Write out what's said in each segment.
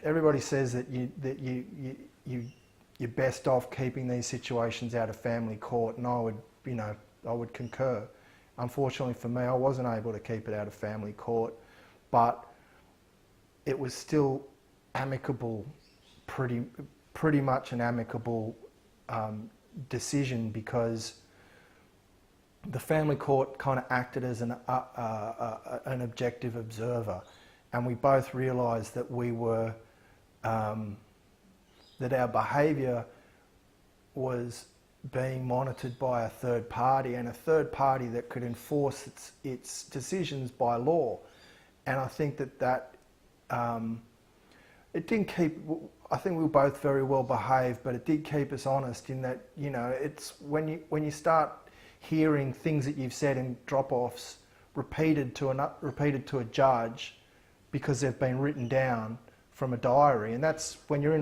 everybody says that you're best off keeping these situations out of family court, and I would concur. Unfortunately for me, I wasn't able to keep it out of family court, but it was still amicable, pretty much an amicable decision, because the family court kind of acted as an objective observer, and we both realised that we were that our behaviour was being monitored by a third party, and a third party that could enforce its decisions by law. And I think that it didn't keep. I think we were both very well behaved, but it did keep us honest in that, it's when you start hearing things that you've said in drop-offs repeated to a judge because they've been written down from a diary, and that's when you're in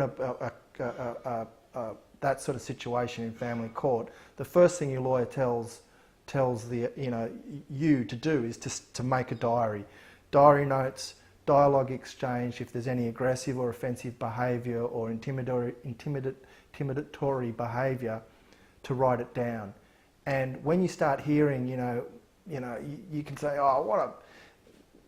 that sort of situation in family court. The first thing your lawyer tells you to do is to make a diary notes, dialogue exchange. If there's any aggressive or offensive behaviour or intimidatory behaviour, to write it down. And when you start hearing, you can say, "Oh,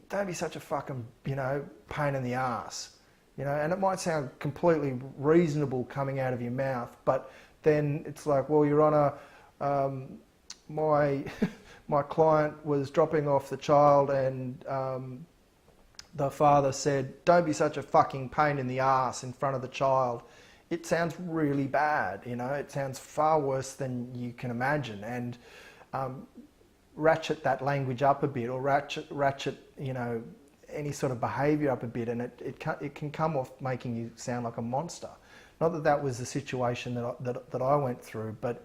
don't be such a fucking, pain in the ass." And it might sound completely reasonable coming out of your mouth, but then it's like, well, Your Honour, my client was dropping off the child, and the father said, "Don't be such a fucking pain in the ass" in front of the child. It sounds really bad, it sounds far worse than you can imagine. And ratchet that language up a bit, or ratchet any sort of behaviour up a bit, and it can come off making you sound like a monster. Not that that was the situation that I went through, but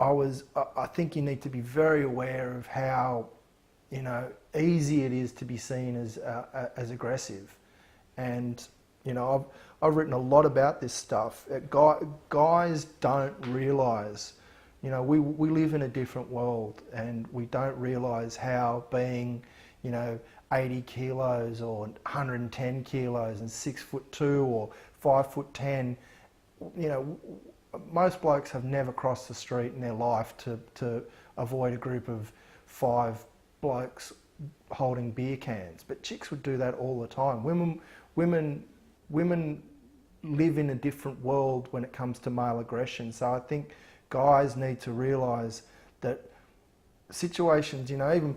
I think you need to be very aware of how easy it is to be seen as aggressive. And I've written a lot about this stuff. Guys don't realise, we live in a different world, and we don't realise how being 80 kilos or 110 kilos and 6'2" or 5'10", most blokes have never crossed the street in their life to avoid a group of 5 blokes holding beer cans. But chicks would do that all the time. Women live in a different world when it comes to male aggression. So I think guys need to realise that situations, even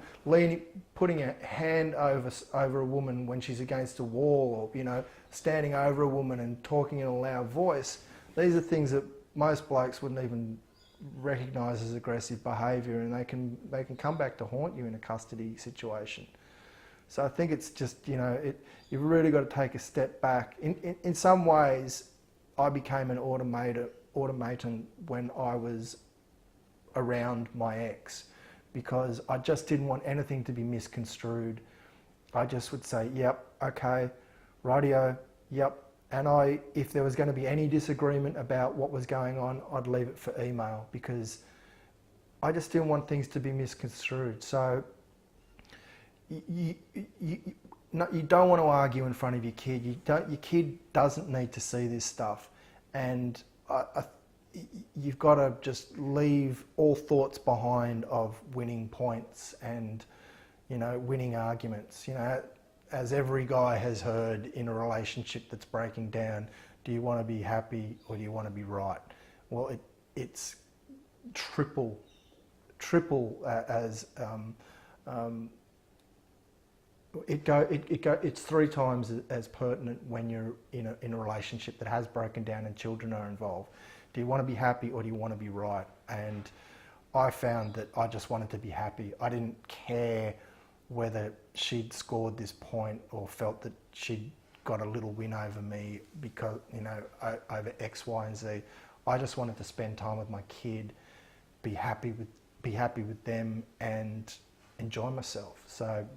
putting a hand over a woman when she's against a wall, or standing over a woman and talking in a loud voice, these are things that most blokes wouldn't even recognise as aggressive behaviour, and they can come back to haunt you in a custody situation. So I think it's just, you've really got to take a step back. In some ways, I became an automaton when I was around my ex, because I just didn't want anything to be misconstrued. I just would say, "Yep, okay, rightio, yep." And if there was going to be any disagreement about what was going on, I'd leave it for email, because I just didn't want things to be misconstrued. So you don't want to argue in front of your kid. Your kid doesn't need to see this stuff, and you've got to just leave all thoughts behind of winning points and winning arguments. As every guy has heard in a relationship that's breaking down, do you want to be happy or do you want to be right? Well, it's triple as it's 3 times as pertinent when you're in a relationship that has broken down and children are involved. Do you want to be happy or do you want to be right? And I found that I just wanted to be happy. I didn't care whether she'd scored this point or felt that she'd got a little win over me because, over X, Y, and Z. I just wanted to spend time with my kid, be happy with them, and enjoy myself. So